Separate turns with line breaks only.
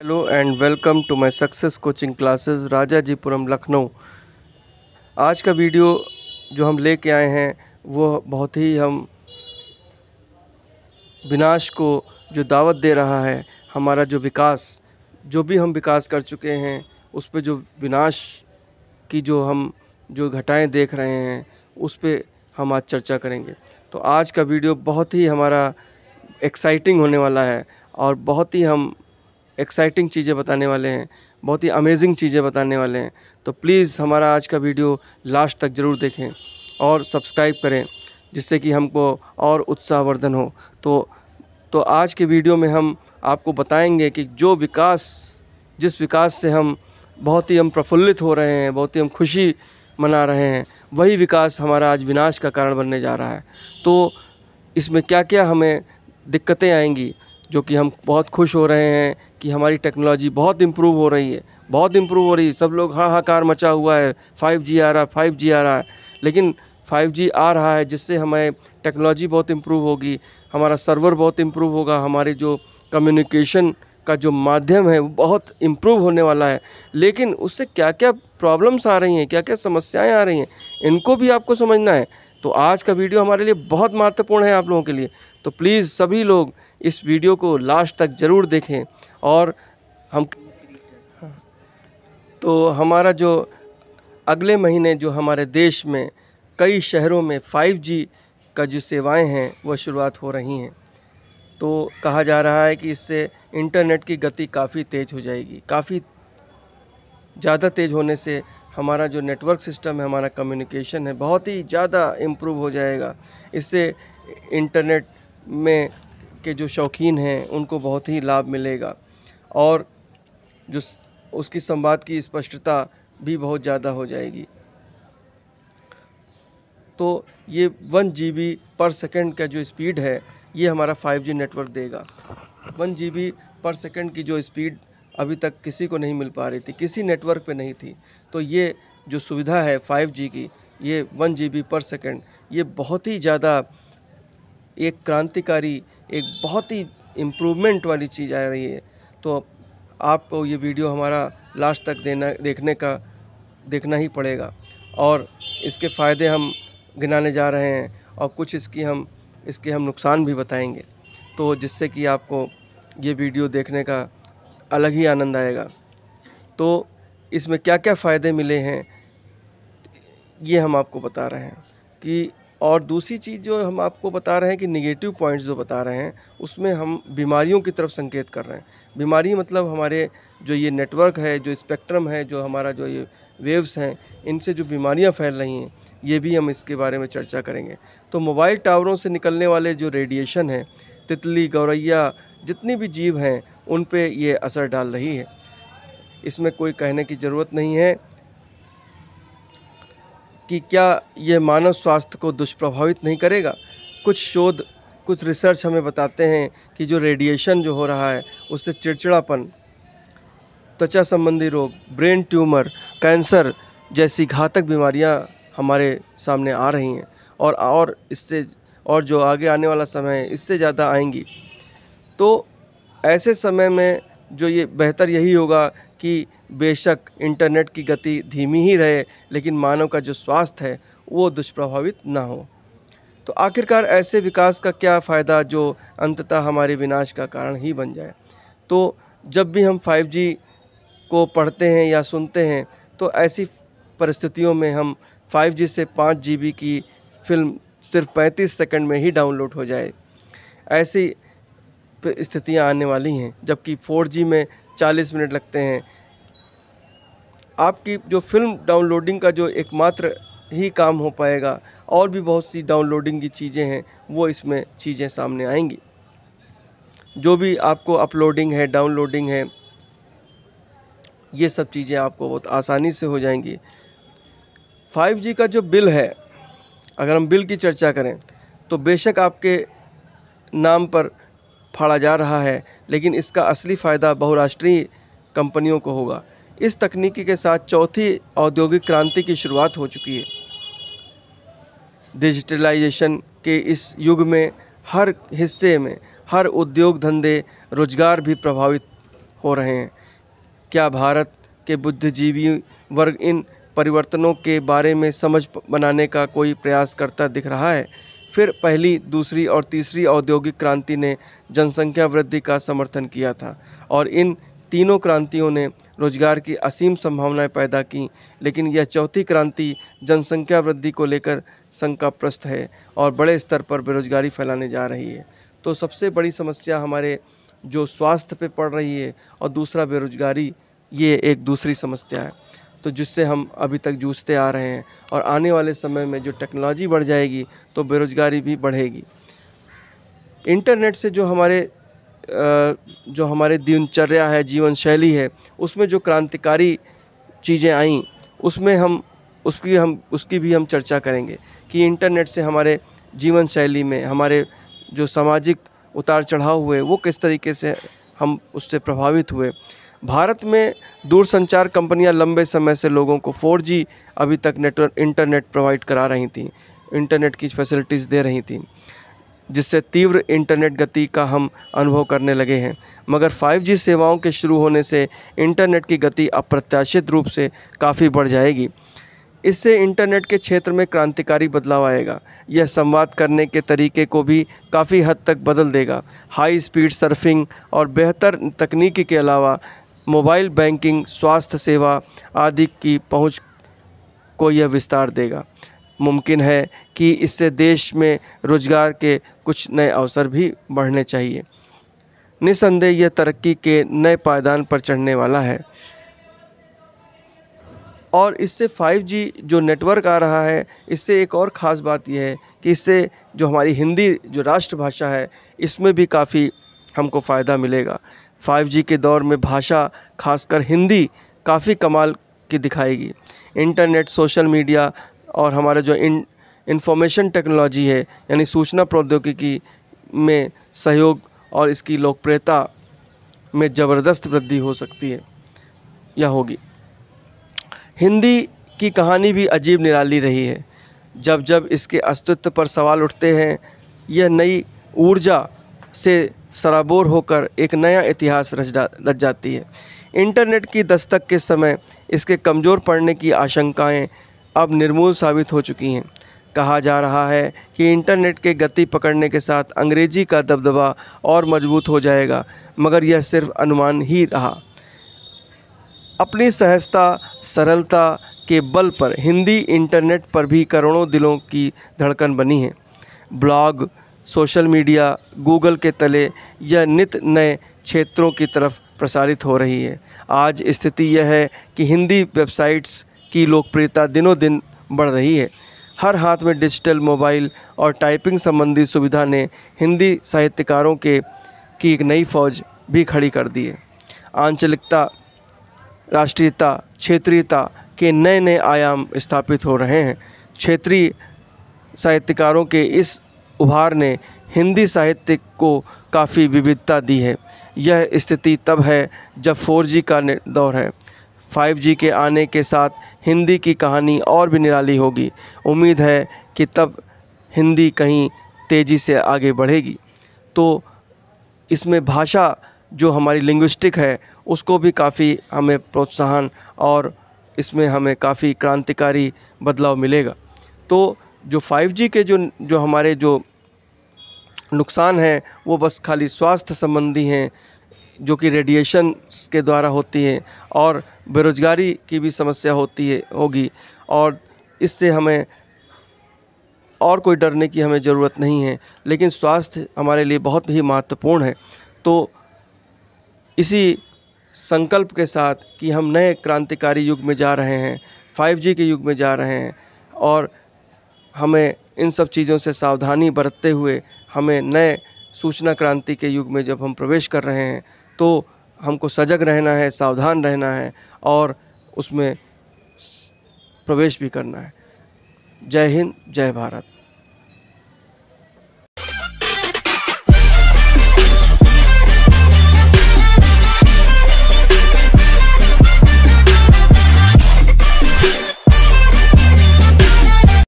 Hello and welcome to my success coaching classes Rajajipuram Lucknow. आज का video जो हम लेके आए हैं वो बहुत ही हम विनाश को जो दावत दे रहा है। हमारा जो विकास, जो भी हम विकास कर चुके हैं उस पे जो विनाश की जो घटाएं देख रहे हैं उस पे हम आज चर्चा करेंगे। तो आज का वीडियो बहुत ही हमारा एक्साइटिंग होने वाला है और बहुत ही हम एक्साइटिंग चीज़ें बताने वाले हैं, बहुत ही अमेजिंग चीज़ें बताने वाले हैं। तो प्लीज़ हमारा आज का वीडियो लास्ट तक ज़रूर देखें और सब्सक्राइब करें जिससे कि हमको और उत्साहवर्धन हो। तो आज के वीडियो में हम आपको बताएंगे कि जिस विकास से हम बहुत ही हम प्रफुल्लित हो रहे हैं, बहुत ही हम खुशी मना रहे हैं, वही विकास हमारा आज विनाश का कारण बनने जा रहा है। तो इसमें क्या क्या हमें दिक्कतें आएंगी, जो कि हम बहुत खुश हो रहे हैं कि हमारी टेक्नोलॉजी बहुत इम्प्रूव हो रही है, बहुत इम्प्रूव हो रही है। सब लोग हाहाकार मचा हुआ है, 5G आ रहा है, 5G आ रहा है। लेकिन 5G आ रहा है जिससे हमें टेक्नोलॉजी बहुत इम्प्रूव होगी, हमारा सर्वर बहुत इम्प्रूव होगा, हमारे जो कम्युनिकेशन का जो माध्यम है वो बहुत इम्प्रूव होने वाला है। लेकिन उससे क्या क्या प्रॉब्लम्स आ रही हैं, क्या क्या समस्याएं आ रही हैं, इनको भी आपको समझना है। तो आज का वीडियो हमारे लिए बहुत महत्वपूर्ण है आप लोगों के लिए। तो प्लीज़ सभी लोग इस वीडियो को लास्ट तक ज़रूर देखें। और हम तो हमारा जो अगले महीने जो हमारे देश में कई शहरों में 5G का जो सेवाएं हैं वह शुरुआत हो रही हैं। तो कहा जा रहा है कि इससे इंटरनेट की गति काफ़ी तेज़ हो जाएगी। काफ़ी ज़्यादा तेज़ होने से हमारा जो नेटवर्क सिस्टम है, हमारा कम्युनिकेशन है, बहुत ही ज़्यादा इम्प्रूव हो जाएगा। इससे इंटरनेट में के जो शौकीन हैं उनको बहुत ही लाभ मिलेगा और जो उसकी संवाद की स्पष्टता भी बहुत ज़्यादा हो जाएगी। तो ये 1 GB पर सेकंड का जो स्पीड है ये हमारा 5G नेटवर्क देगा। 1 GB पर सेकंड की जो स्पीड अभी तक किसी को नहीं मिल पा रही थी, किसी नेटवर्क पे नहीं थी। तो ये जो सुविधा है 5G की, ये 1 GB पर सेकंड, ये बहुत ही ज़्यादा एक क्रांतिकारी, एक बहुत ही इम्प्रूवमेंट वाली चीज़ आ रही है। तो आपको ये वीडियो हमारा लास्ट तक देखना ही पड़ेगा और इसके फ़ायदे हम गिनाने जा रहे हैं और कुछ इसके हम नुकसान भी बताएंगे। तो जिससे कि आपको ये वीडियो देखने का अलग ही आनंद आएगा। तो इसमें क्या क्या फ़ायदे मिले हैं ये हम आपको बता रहे हैं कि, और दूसरी चीज़ जो हम आपको बता रहे हैं कि निगेटिव पॉइंट्स जो बता रहे हैं उसमें हम बीमारियों की तरफ संकेत कर रहे हैं। बीमारी मतलब हमारे जो ये नेटवर्क है, जो स्पेक्ट्रम है, जो हमारा जो ये वेव्स हैं, इनसे जो बीमारियां फैल रही हैं ये भी हम इसके बारे में चर्चा करेंगे। तो मोबाइल टावरों से निकलने वाले जो रेडिएशन है, तितली, गौरैया, जितनी भी जीव हैं उन पे ये असर डाल रही है। इसमें कोई कहने की ज़रूरत नहीं है कि क्या ये मानव स्वास्थ्य को दुष्प्रभावित नहीं करेगा। कुछ रिसर्च हमें बताते हैं कि जो रेडिएशन जो हो रहा है उससे चिड़चिड़ापन, त्वचा संबंधी रोग, ब्रेन ट्यूमर, कैंसर जैसी घातक बीमारियां हमारे सामने आ रही हैं और इससे और जो आगे आने वाला समय है इससे ज़्यादा आएंगी। तो ऐसे समय में जो ये बेहतर यही होगा कि बेशक इंटरनेट की गति धीमी ही रहे लेकिन मानव का जो स्वास्थ्य है वो दुष्प्रभावित ना हो। तो आखिरकार ऐसे विकास का क्या फ़ायदा जो अंततः हमारे विनाश का कारण ही बन जाए। तो जब भी हम 5G को पढ़ते हैं या सुनते हैं तो ऐसी परिस्थितियों में हम 5G से 5 GB की फ़िल्म सिर्फ 35 सेकंड में ही डाउनलोड हो जाए, ऐसी स्थितियां आने वाली हैं। जबकि 4G में 40 मिनट लगते हैं। आपकी जो फ़िल्म डाउनलोडिंग का जो एकमात्र ही काम हो पाएगा, और भी बहुत सी डाउनलोडिंग की चीज़ें हैं वो इसमें चीज़ें सामने आएंगी। जो भी आपको अपलोडिंग है, डाउनलोडिंग है, ये सब चीज़ें आपको बहुत आसानी से हो जाएंगी। 5G का जो बिल है, अगर हम बिल की चर्चा करें तो बेशक आपके नाम पर फाड़ा जा रहा है लेकिन इसका असली फ़ायदा बहुराष्ट्रीय कंपनियों को होगा। इस तकनीकी के साथ चौथी औद्योगिक क्रांति की शुरुआत हो चुकी है। डिजिटलाइजेशन के इस युग में हर हिस्से में हर उद्योग धंधे, रोजगार भी प्रभावित हो रहे हैं। क्या भारत के बुद्धिजीवी वर्ग इन परिवर्तनों के बारे में समझ बनाने का कोई प्रयास करता दिख रहा है? फिर पहली, दूसरी और तीसरी औद्योगिक क्रांति ने जनसंख्या वृद्धि का समर्थन किया था और इन तीनों क्रांतियों ने रोजगार की असीम संभावनाएं पैदा की, लेकिन यह चौथी क्रांति जनसंख्या वृद्धि को लेकर शंकाप्रस्त है और बड़े स्तर पर बेरोजगारी फैलाने जा रही है। तो सबसे बड़ी समस्या हमारे जो स्वास्थ्य पे पड़ रही है और दूसरा बेरोजगारी, ये एक दूसरी समस्या है, तो जिससे हम अभी तक जूझते आ रहे हैं और आने वाले समय में जो टेक्नोलॉजी बढ़ जाएगी तो बेरोजगारी भी बढ़ेगी। इंटरनेट से जो हमारे दिनचर्या है, जीवन शैली है, उसमें जो क्रांतिकारी चीज़ें आईं, उसकी भी हम चर्चा करेंगे कि इंटरनेट से हमारे जीवन शैली में हमारे जो सामाजिक उतार चढ़ाव हुए वो किस तरीके से हम उससे प्रभावित हुए। भारत में दूरसंचार कंपनियां लंबे समय से लोगों को 4G अभी तक इंटरनेट प्रोवाइड करा रही थीं, इंटरनेट की फैसिलिटीज़ दे रही थीं, जिससे तीव्र इंटरनेट गति का हम अनुभव करने लगे हैं। मगर 5G सेवाओं के शुरू होने से इंटरनेट की गति अप्रत्याशित रूप से काफ़ी बढ़ जाएगी। इससे इंटरनेट के क्षेत्र में क्रांतिकारी बदलाव आएगा। यह संवाद करने के तरीके को भी काफ़ी हद तक बदल देगा। हाई स्पीड सर्फिंग और बेहतर तकनीकी के अलावा मोबाइल बैंकिंग, स्वास्थ्य सेवा आदि की पहुंच को यह विस्तार देगा। मुमकिन है कि इससे देश में रोजगार के कुछ नए अवसर भी बढ़ने चाहिए। निस्संदेह यह तरक्की के नए पायदान पर चढ़ने वाला है और इससे 5G जो नेटवर्क आ रहा है, इससे एक और ख़ास बात यह है कि इससे जो हमारी हिंदी जो राष्ट्रभाषा है, इसमें भी काफ़ी हमको फ़ायदा मिलेगा। 5G के दौर में भाषा, खासकर हिंदी, काफ़ी कमाल की दिखाएगी। इंटरनेट, सोशल मीडिया और हमारा जो इंफॉर्मेशन टेक्नोलॉजी है, यानी सूचना प्रौद्योगिकी में सहयोग और इसकी लोकप्रियता में ज़बरदस्त वृद्धि हो सकती है या होगी। हिंदी की कहानी भी अजीब निराली रही है। जब जब इसके अस्तित्व पर सवाल उठते हैं, यह नई ऊर्जा से सराबोर होकर एक नया इतिहास रच जाती है। इंटरनेट की दस्तक के समय इसके कमज़ोर पड़ने की आशंकाएं अब निर्मूल साबित हो चुकी हैं। कहा जा रहा है कि इंटरनेट के गति पकड़ने के साथ अंग्रेजी का दबदबा और मजबूत हो जाएगा, मगर यह सिर्फ अनुमान ही रहा। अपनी सहजता, सरलता के बल पर हिंदी इंटरनेट पर भी करोड़ों दिलों की धड़कन बनी है। ब्लॉग, सोशल मीडिया, गूगल के तले यह नित नए क्षेत्रों की तरफ प्रसारित हो रही है। आज स्थिति यह है कि हिंदी वेबसाइट्स की लोकप्रियता दिनों दिन बढ़ रही है। हर हाथ में डिजिटल मोबाइल और टाइपिंग संबंधी सुविधा ने हिंदी साहित्यकारों की एक नई फौज भी खड़ी कर दी है। आंचलिकता, राष्ट्रीयता, क्षेत्रीयता के नए नए आयाम स्थापित हो रहे हैं। क्षेत्रीय साहित्यकारों के इस उभार ने हिंदी साहित्य को काफ़ी विविधता दी है। यह स्थिति तब है जब 4G का दौर है। 5G के आने के साथ हिंदी की कहानी और भी निराली होगी। उम्मीद है कि तब हिंदी कहीं तेज़ी से आगे बढ़ेगी। तो इसमें भाषा जो हमारी लिंग्विस्टिक है, उसको भी काफ़ी हमें प्रोत्साहन और इसमें हमें काफ़ी क्रांतिकारी बदलाव मिलेगा। तो जो 5G के जो हमारे जो नुकसान हैं, वो बस खाली स्वास्थ्य संबंधी हैं, जो कि रेडिएशन के द्वारा होती है, और बेरोजगारी की भी समस्या होगी, और इससे हमें और कोई डरने की हमें ज़रूरत नहीं है। लेकिन स्वास्थ्य हमारे लिए बहुत ही महत्वपूर्ण है। तो इसी संकल्प के साथ कि हम नए क्रांतिकारी युग में जा रहे हैं, 5G के युग में जा रहे हैं, और हमें इन सब चीज़ों से सावधानी बरतते हुए हमें नए सूचना क्रांति के युग में जब हम प्रवेश कर रहे हैं, तो हमको सजग रहना है, सावधान रहना है और उसमें प्रवेश भी करना है। जय हिंद, जय भारत।